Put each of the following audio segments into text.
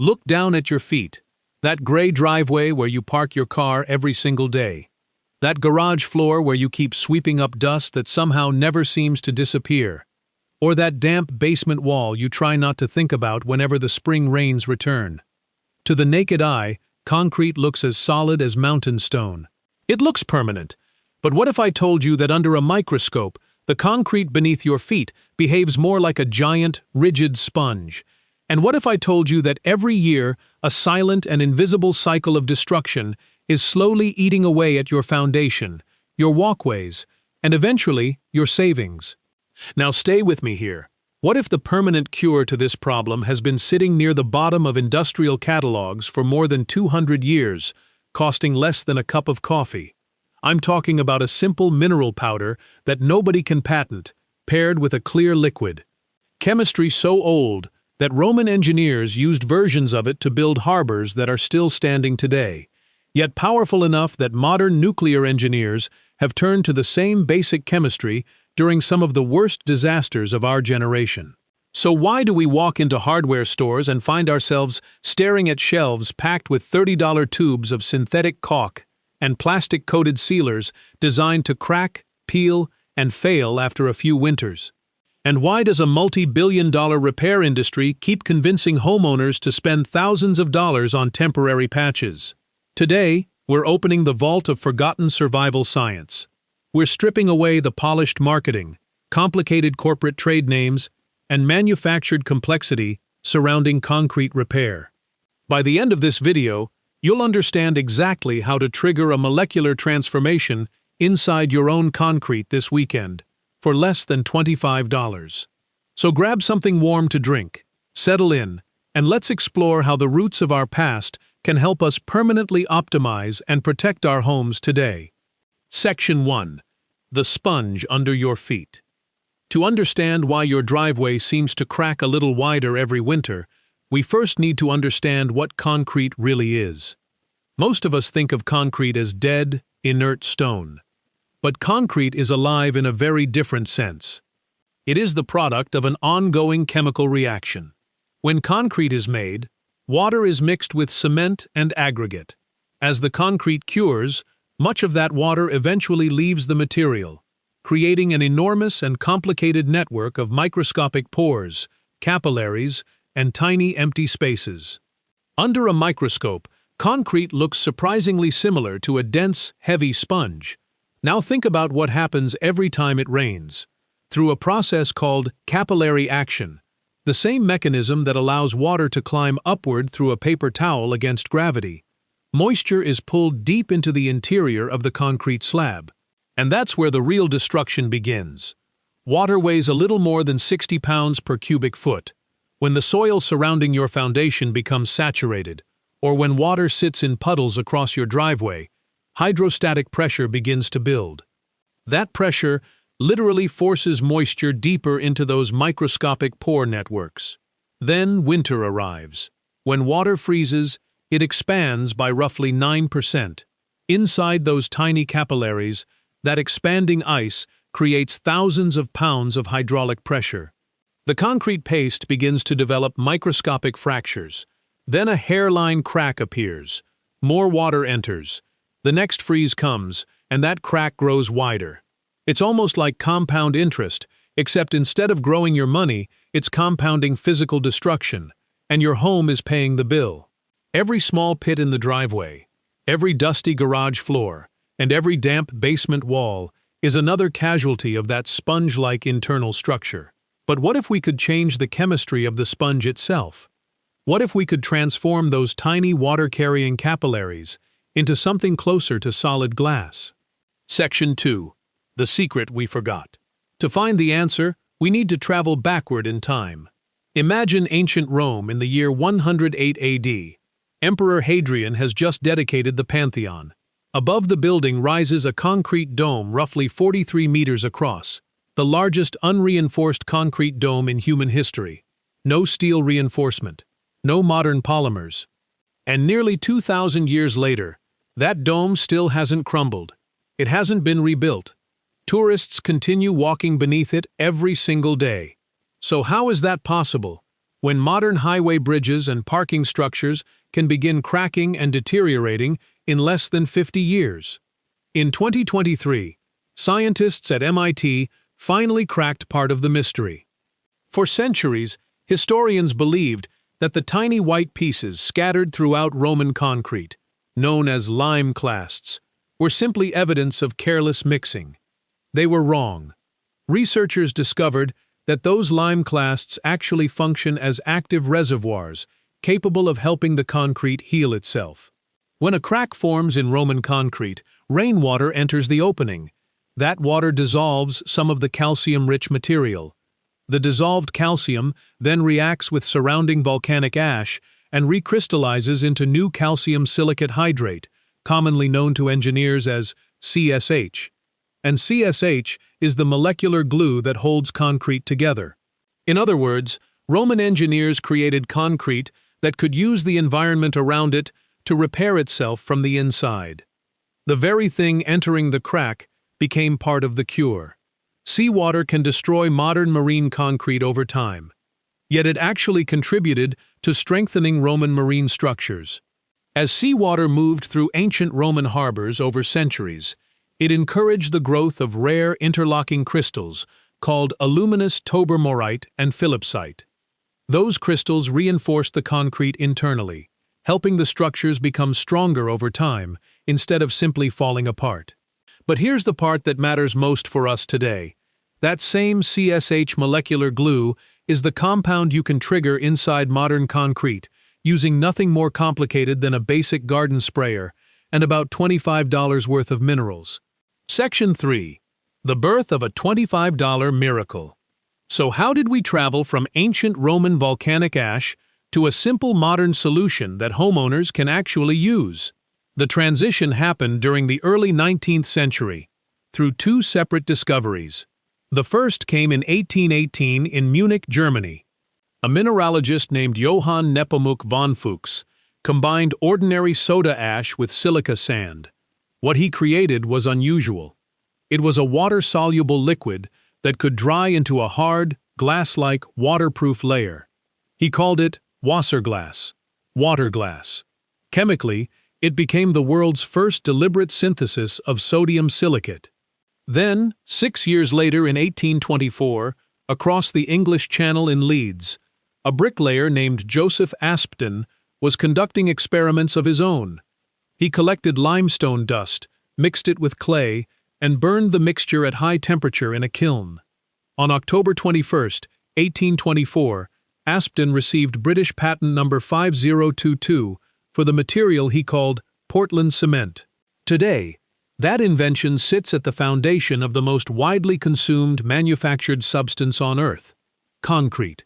Look down at your feet. That gray driveway where you park your car every single day. That garage floor where you keep sweeping up dust that somehow never seems to disappear. Or that damp basement wall you try not to think about whenever the spring rains return. To the naked eye, concrete looks as solid as mountain stone. It looks permanent. But what if I told you that under a microscope, the concrete beneath your feet behaves more like a giant, rigid sponge? And what if I told you that every year, a silent and invisible cycle of destruction is slowly eating away at your foundation, your walkways, and eventually, your savings? Now stay with me here. What if the permanent cure to this problem has been sitting near the bottom of industrial catalogs for more than 200 years, costing less than a cup of coffee? I'm talking about a simple mineral powder that nobody can patent, paired with a clear liquid. Chemistry so old that Roman engineers used versions of it to build harbors that are still standing today, yet powerful enough that modern nuclear engineers have turned to the same basic chemistry during some of the worst disasters of our generation. So why do we walk into hardware stores and find ourselves staring at shelves packed with $30 tubes of synthetic caulk and plastic-coated sealers designed to crack, peel, and fail after a few winters? And why does a multi-billion-dollar repair industry keep convincing homeowners to spend thousands of dollars on temporary patches? Today, we're opening the vault of forgotten survival science. We're stripping away the polished marketing, complicated corporate trade names, and manufactured complexity surrounding concrete repair. By the end of this video, you'll understand exactly how to trigger a molecular transformation inside your own concrete this weekend, for less than $25. So grab something warm to drink, settle in, and let's explore how the roots of our past can help us permanently optimize and protect our homes today. Section 1. The sponge under your feet. To understand why your driveway seems to crack a little wider every winter, we first need to understand what concrete really is. Most of us think of concrete as dead, inert stone. But concrete is alive in a very different sense. It is the product of an ongoing chemical reaction. When concrete is made, water is mixed with cement and aggregate. As the concrete cures, much of that water eventually leaves the material, creating an enormous and complicated network of microscopic pores, capillaries, and tiny empty spaces. Under a microscope, concrete looks surprisingly similar to a dense, heavy sponge. Now think about what happens every time it rains. Through a process called capillary action, the same mechanism that allows water to climb upward through a paper towel against gravity, moisture is pulled deep into the interior of the concrete slab. And that's where the real destruction begins. Water weighs a little more than 60 pounds per cubic foot. When the soil surrounding your foundation becomes saturated, or when water sits in puddles across your driveway, hydrostatic pressure begins to build. That pressure literally forces moisture deeper into those microscopic pore networks. Then winter arrives. When water freezes, it expands by roughly 9%. Inside those tiny capillaries, that expanding ice creates thousands of pounds of hydraulic pressure. The concrete paste begins to develop microscopic fractures. Then a hairline crack appears. More water enters. The next freeze comes, and that crack grows wider. It's almost like compound interest, except instead of growing your money, it's compounding physical destruction, and your home is paying the bill. Every small pit in the driveway, every dusty garage floor, and every damp basement wall is another casualty of that sponge-like internal structure. But what if we could change the chemistry of the sponge itself? What if we could transform those tiny water-carrying capillaries into something closer to solid glass? Section 2. The secret we forgot. To find the answer, we need to travel backward in time. Imagine ancient Rome in the year 108 AD. Emperor Hadrian has just dedicated the Pantheon. Above the building rises a concrete dome roughly 43 meters across, the largest unreinforced concrete dome in human history. No steel reinforcement, no modern polymers. And nearly 2,000 years later, that dome still hasn't crumbled. It hasn't been rebuilt. Tourists continue walking beneath it every single day. So how is that possible? when modern highway bridges and parking structures can begin cracking and deteriorating in less than 50 years. In 2023, scientists at MIT finally cracked part of the mystery. For centuries, historians believed that the tiny white pieces scattered throughout Roman concrete, known as lime clasts, were simply evidence of careless mixing. They were wrong. Researchers discovered that those lime clasts actually function as active reservoirs, capable of helping the concrete heal itself. When a crack forms in Roman concrete, rainwater enters the opening. That water dissolves some of the calcium-rich material. The dissolved calcium then reacts with surrounding volcanic ash and recrystallizes into new calcium silicate hydrate, commonly known to engineers as CSH. And CSH is the molecular glue that holds concrete together. In other words, Roman engineers created concrete that could use the environment around it to repair itself from the inside. The very thing entering the crack became part of the cure. Seawater can destroy modern marine concrete over time, yet it actually contributed to strengthening Roman marine structures. As seawater moved through ancient Roman harbors over centuries, it encouraged the growth of rare interlocking crystals called aluminous tobermorite and phillipsite. Those crystals reinforced the concrete internally, helping the structures become stronger over time instead of simply falling apart. But here's the part that matters most for us today. That same CSH molecular glue is the compound you can trigger inside modern concrete, using nothing more complicated than a basic garden sprayer and about $25 worth of minerals. Section 3. The birth of a $25 miracle. So how did we travel from ancient Roman volcanic ash to a simple modern solution that homeowners can actually use? The transition happened during the early 19th century, through two separate discoveries. The first came in 1818 in Munich, Germany. A mineralogist named Johann Nepomuk von Fuchs combined ordinary soda ash with silica sand. What he created was unusual. It was a water-soluble liquid that could dry into a hard, glass-like, waterproof layer. He called it Wasserglas, water glass. Chemically, it became the world's first deliberate synthesis of sodium silicate. Then, 6 years later in 1824, across the English Channel in Leeds, a bricklayer named Joseph Aspdin was conducting experiments of his own. He collected limestone dust, mixed it with clay, and burned the mixture at high temperature in a kiln. On October 21, 1824, Aspdin received British patent number 5022 for the material he called Portland cement. Today, that invention sits at the foundation of the most widely consumed manufactured substance on Earth, concrete.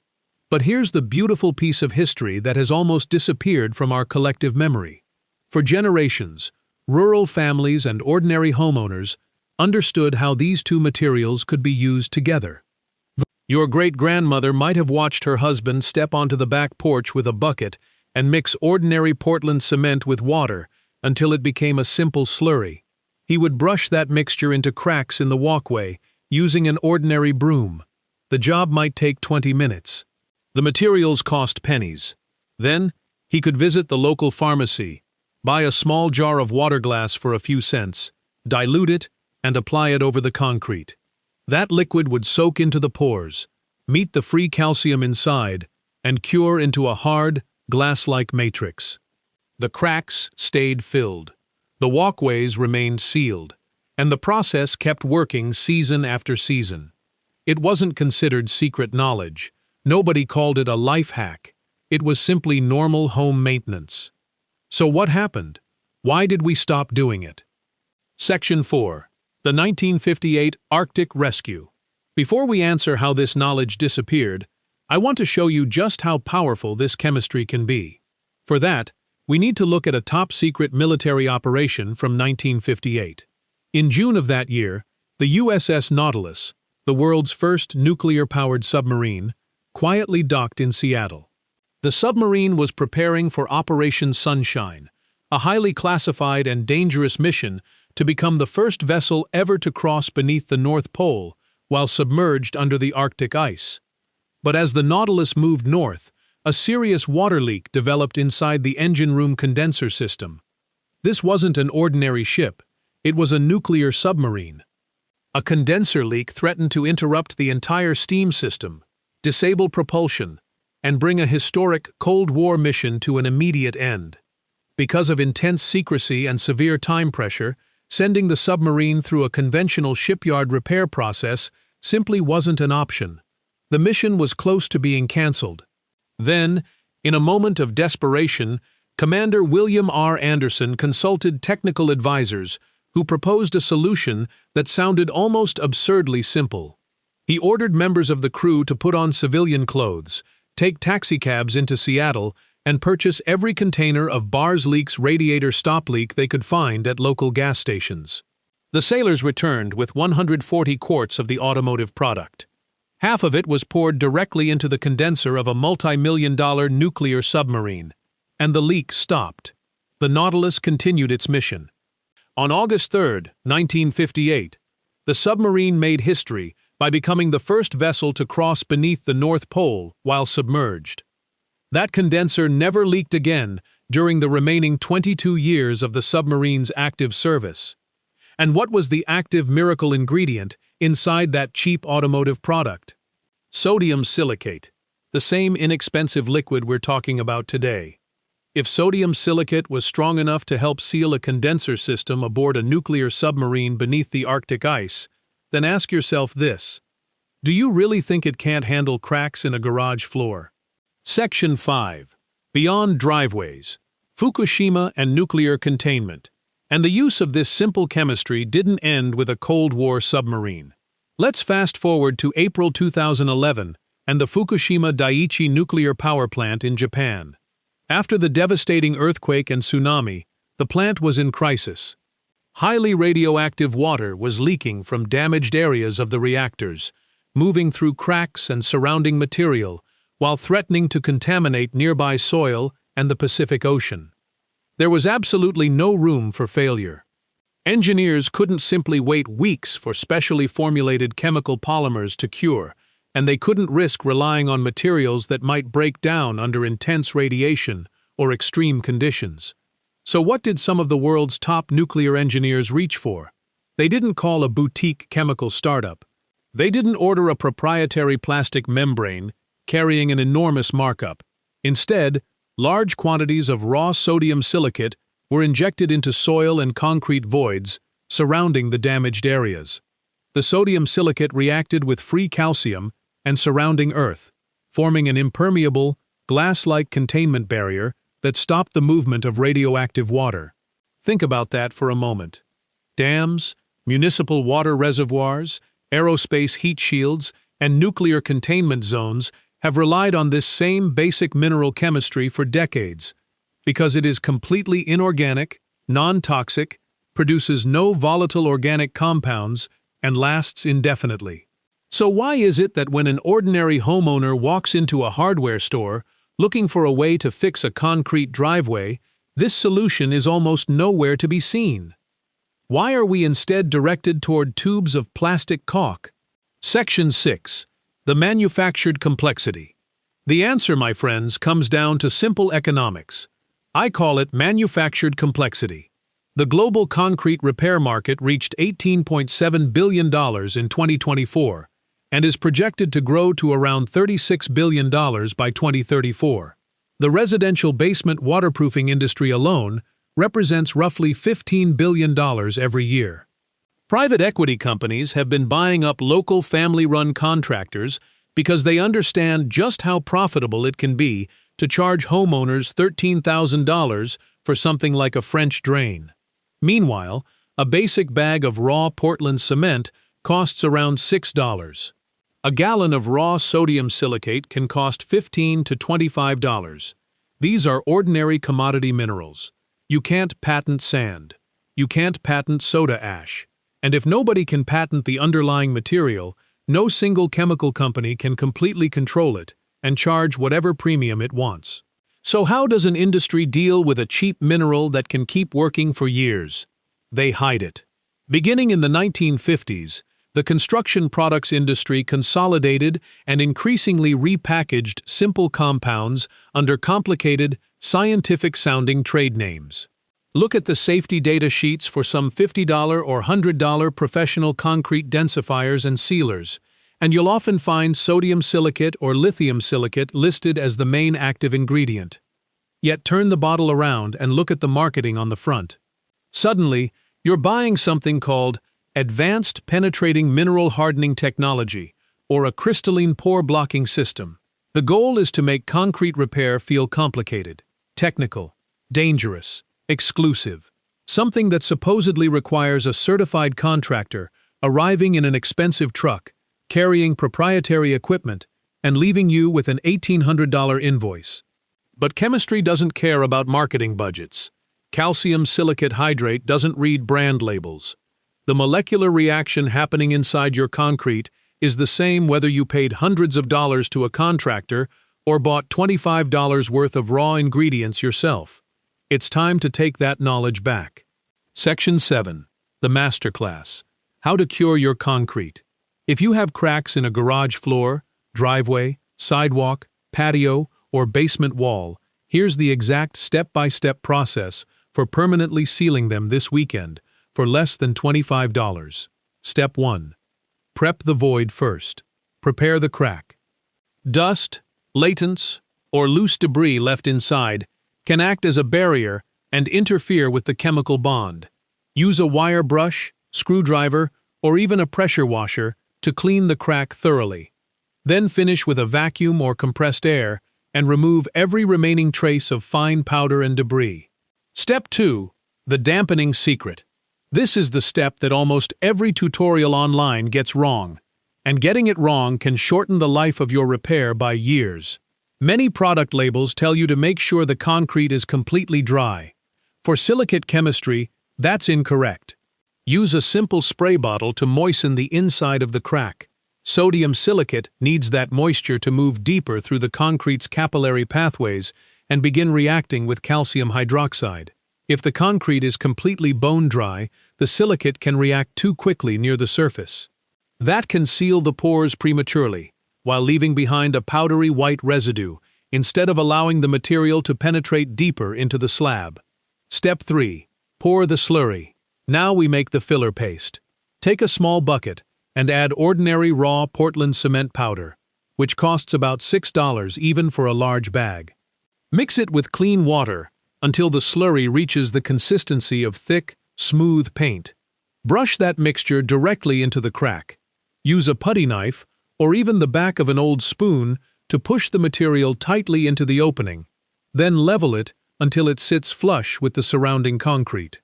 But here's the beautiful piece of history that has almost disappeared from our collective memory. For generations, rural families and ordinary homeowners understood how these two materials could be used together. Your great-grandmother might have watched her husband step onto the back porch with a bucket and mix ordinary Portland cement with water until it became a simple slurry. He would brush that mixture into cracks in the walkway using an ordinary broom. The job might take 20 minutes. The materials cost pennies. Then, he could visit the local pharmacy, buy a small jar of water glass for a few cents, dilute it, and apply it over the concrete. That liquid would soak into the pores, meet the free calcium inside, and cure into a hard, glass-like matrix. The cracks stayed filled. The walkways remained sealed, and the process kept working season after season. It wasn't considered secret knowledge. Nobody called it a life hack. It was simply normal home maintenance. So what happened? Why did we stop doing it? Section 4. The 1958 Arctic Rescue. Before we answer how this knowledge disappeared, I want to show you just how powerful this chemistry can be. For that, we need to look at a top-secret military operation from 1958. In June of that year, the USS Nautilus, the world's first nuclear-powered submarine, quietly docked in Seattle. The submarine was preparing for Operation Sunshine, a highly classified and dangerous mission to become the first vessel ever to cross beneath the North Pole while submerged under the Arctic ice. But as the Nautilus moved north, A serious water leak developed inside the engine room condenser system. This wasn't an ordinary ship, it was a nuclear submarine. A condenser leak threatened to interrupt the entire steam system, disable propulsion, and bring a historic Cold War mission to an immediate end. Because of intense secrecy and severe time pressure, sending the submarine through a conventional shipyard repair process simply wasn't an option. The mission was close to being cancelled. Then, in a moment of desperation, Commander William R. Anderson consulted technical advisors who proposed a solution that sounded almost absurdly simple. He ordered members of the crew to put on civilian clothes, take taxicabs into Seattle, and purchase every container of Bars Leak's radiator stop leak they could find at local gas stations. The sailors returned with 140 quarts of the automotive product. Half of it was poured directly into the condenser of a multi-million-dollar nuclear submarine, and the leak stopped. The Nautilus continued its mission. On August 3, 1958, the submarine made history by becoming the first vessel to cross beneath the North Pole while submerged. That condenser never leaked again during the remaining 22 years of the submarine's active service. And what was the active miracle ingredient inside that cheap automotive product? Sodium silicate, the same inexpensive liquid we're talking about today. If sodium silicate was strong enough to help seal a condenser system aboard a nuclear submarine beneath the Arctic ice, then ask yourself this: do you really think it can't handle cracks in a garage floor? Section 5. Beyond driveways, Fukushima and nuclear containment. And the use of this simple chemistry didn't end with a Cold War submarine. Let's fast forward to April 2011 and the Fukushima Daiichi nuclear power plant in Japan. After the devastating earthquake and tsunami, the plant was in crisis. Highly radioactive water was leaking from damaged areas of the reactors, moving through cracks and surrounding material, while threatening to contaminate nearby soil and the Pacific Ocean. There was absolutely no room for failure. Engineers couldn't simply wait weeks for specially formulated chemical polymers to cure, and they couldn't risk relying on materials that might break down under intense radiation or extreme conditions. So what did some of the world's top nuclear engineers reach for? They didn't call a boutique chemical startup. They didn't order a proprietary plastic membrane carrying an enormous markup. Instead, large quantities of raw sodium silicate were injected into soil and concrete voids surrounding the damaged areas. The sodium silicate reacted with free calcium and surrounding earth, forming an impermeable, glass-like containment barrier that stopped the movement of radioactive water. Think about that for a moment. Dams, municipal water reservoirs, aerospace heat shields, and nuclear containment zones have relied on this same basic mineral chemistry for decades, because it is completely inorganic, non-toxic, produces no volatile organic compounds, and lasts indefinitely. So why is it that when an ordinary homeowner walks into a hardware store looking for a way to fix a concrete driveway, this solution is almost nowhere to be seen? Why are we instead directed toward tubes of plastic caulk? Section 6. The manufactured complexity. The answer, my friends, comes down to simple economics. I call it manufactured complexity. The global concrete repair market reached $18.7 billion in 2024 and is projected to grow to around $36 billion by 2034. The residential basement waterproofing industry alone represents roughly $15 billion every year. Private equity companies have been buying up local family-run contractors because they understand just how profitable it can be to charge homeowners $13,000 for something like a French drain. Meanwhile, a basic bag of raw Portland cement costs around $6. A gallon of raw sodium silicate can cost $15 to $25. These are ordinary commodity minerals. You can't patent sand. You can't patent soda ash. And if nobody can patent the underlying material, no single chemical company can completely control it and charge whatever premium it wants. So how does an industry deal with a cheap mineral that can keep working for years? They hide it. Beginning in the 1950s, The construction products industry consolidated and increasingly repackaged simple compounds under complicated, scientific-sounding trade names. Look at the safety data sheets for some $50 or $100 professional concrete densifiers and sealers, and you'll often find sodium silicate or lithium silicate listed as the main active ingredient. Yet turn the bottle around and look at the marketing on the front. Suddenly, you're buying something called Advanced Penetrating Mineral Hardening Technology, or a crystalline pore-blocking system. The goal is to make concrete repair feel complicated, technical, dangerous, exclusive. Something that supposedly requires a certified contractor arriving in an expensive truck, carrying proprietary equipment, and leaving you with an $1,800 invoice. But chemistry doesn't care about marketing budgets. Calcium silicate hydrate doesn't read brand labels. The molecular reaction happening inside your concrete is the same whether you paid hundreds of dollars to a contractor or bought $25 worth of raw ingredients yourself. It's time to take that knowledge back. Section 7. The Masterclass. How to cure your concrete. If you have cracks in a garage floor, driveway, sidewalk, patio, or basement wall, here's the exact step-by-step process for permanently sealing them this weekend for less than $25. Step 1. Prep the void first. Prepare the crack. Dust, latents, or loose debris left inside can act as a barrier and interfere with the chemical bond. Use a wire brush, screwdriver, or even a pressure washer to clean the crack thoroughly. Then finish with a vacuum or compressed air and remove every remaining trace of fine powder and debris. Step 2. The dampening secret. This is the step that almost every tutorial online gets wrong, and getting it wrong can shorten the life of your repair by years. Many product labels tell you to make sure the concrete is completely dry. For silicate chemistry, that's incorrect. Use a simple spray bottle to moisten the inside of the crack. Sodium silicate needs that moisture to move deeper through the concrete's capillary pathways and begin reacting with calcium hydroxide. If the concrete is completely bone dry, the silicate can react too quickly near the surface. That can seal the pores prematurely, while leaving behind a powdery white residue, instead of allowing the material to penetrate deeper into the slab. Step 3. Pour the slurry. Now we make the filler paste. Take a small bucket and add ordinary raw Portland cement powder, which costs about $6 even for a large bag. Mix it with clean water until the slurry reaches the consistency of thick, smooth paint. Brush that mixture directly into the crack. Use a putty knife or even the back of an old spoon to push the material tightly into the opening. Then level it until it sits flush with the surrounding concrete.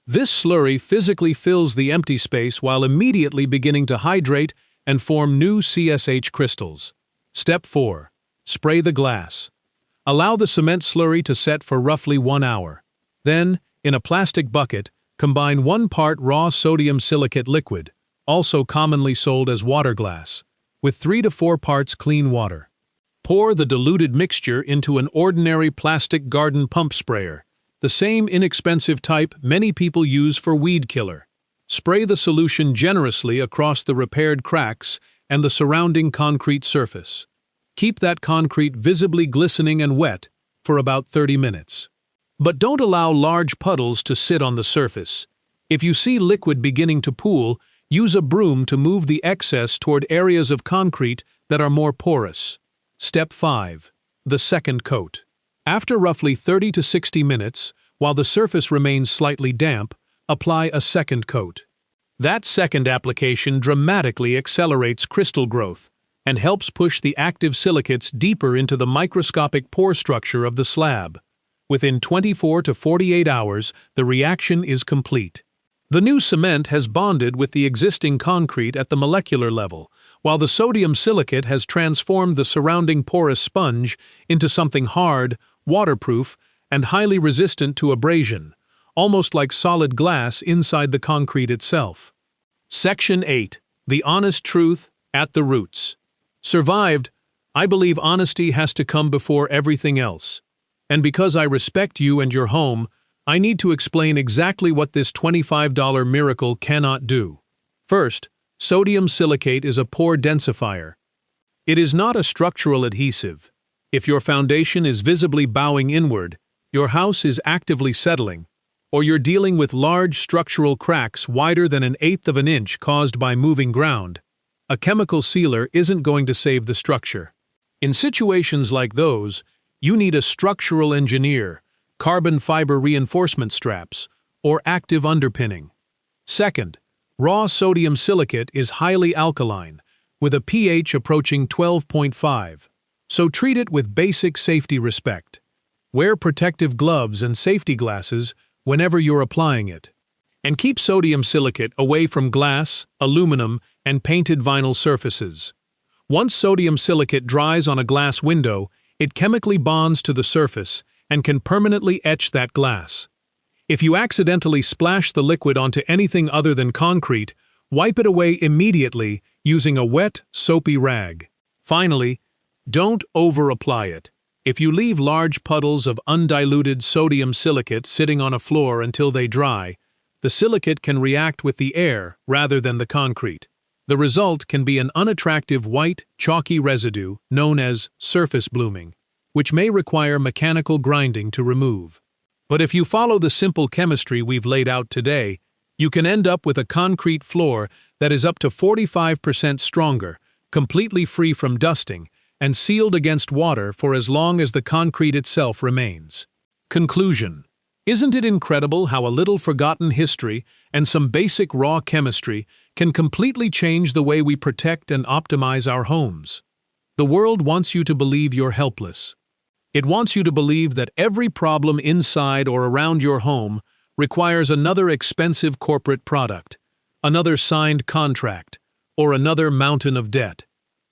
This slurry physically fills the empty space while immediately beginning to hydrate and form new CSH crystals. Step 4. Spray the glass. Allow the cement slurry to set for roughly 1 hour. Then, in a plastic bucket, combine 1 part raw sodium silicate liquid, also commonly sold as water glass, with 3 to 4 parts clean water. Pour the diluted mixture into an ordinary plastic garden pump sprayer, the same inexpensive type many people use for weed killer. Spray the solution generously across the repaired cracks and the surrounding concrete surface. Keep that concrete visibly glistening and wet for about 30 minutes. But don't allow large puddles to sit on the surface. If you see liquid beginning to pool, use a broom to move the excess toward areas of concrete that are more porous. Step 5. The second coat. After roughly 30 to 60 minutes, while the surface remains slightly damp, apply a second coat. That second application dramatically accelerates crystal growth and helps push the active silicates deeper into the microscopic pore structure of the slab. Within 24 to 48 hours, the reaction is complete. The new cement has bonded with the existing concrete at the molecular level, while the sodium silicate has transformed the surrounding porous sponge into something hard, waterproof, and highly resistant to abrasion, almost like solid glass inside the concrete itself. Section 8. The honest truth at the roots. Survived, I believe honesty has to come before everything else. And because I respect you and your home, I need to explain exactly what this $25 miracle cannot do. First, Sodium silicate is a poor densifier. It is not a structural adhesive. If your foundation is visibly bowing inward, your house is actively settling, or you're dealing with large structural cracks wider than 1/8 of an inch caused by moving ground, a chemical sealer isn't going to save the structure. In situations like those, you need a structural engineer, carbon fiber reinforcement straps, or active underpinning. Second, raw sodium silicate is highly alkaline, with a pH approaching 12.5, so treat it with basic safety respect. Wear protective gloves and safety glasses whenever you're applying it. And keep sodium silicate away from glass, aluminum, and painted vinyl surfaces. Once sodium silicate dries on a glass window, it chemically bonds to the surface and can permanently etch that glass. If you accidentally splash the liquid onto anything other than concrete, wipe it away immediately using a wet, soapy rag. Finally, don't over-apply it. If you leave large puddles of undiluted sodium silicate sitting on a floor until they dry, the silicate can react with the air rather than the concrete. The result can be an unattractive white, chalky residue known as surface blooming, which may require mechanical grinding to remove. But if you follow the simple chemistry we've laid out today, you can end up with a concrete floor that is up to 45% stronger, completely free from dusting, and sealed against water for as long as the concrete itself remains. Conclusion. Isn't it incredible how a little forgotten history and some basic raw chemistry can completely change the way we protect and optimize our homes? The world wants you to believe you're helpless. It wants you to believe that every problem inside or around your home requires another expensive corporate product, another signed contract, or another mountain of debt.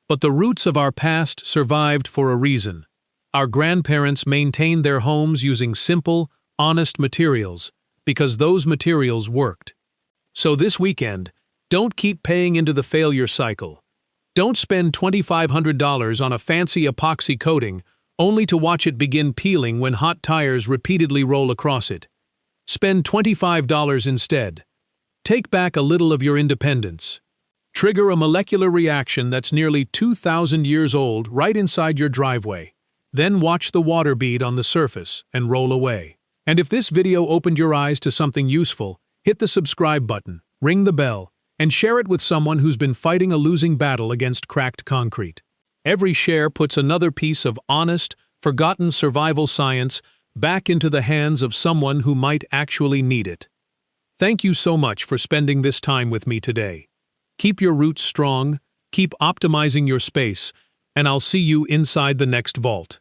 But the roots of our past survived for a reason. Our grandparents maintained their homes using simple, honest materials because those materials worked. So this weekend, don't keep paying into the failure cycle. Don't spend $2,500 on a fancy epoxy coating only to watch it begin peeling when hot tires repeatedly roll across it. Spend $25 instead. Take back a little of your independence. Trigger a molecular reaction that's nearly 2,000 years old right inside your driveway. Then watch the water bead on the surface and roll away. And if this video opened your eyes to something useful, hit the subscribe button, ring the bell, and share it with someone who's been fighting a losing battle against cracked concrete. Every share puts another piece of honest, forgotten survival science back into the hands of someone who might actually need it. Thank you so much for spending this time with me today. Keep your roots strong, keep optimizing your space, and I'll see you inside the next vault.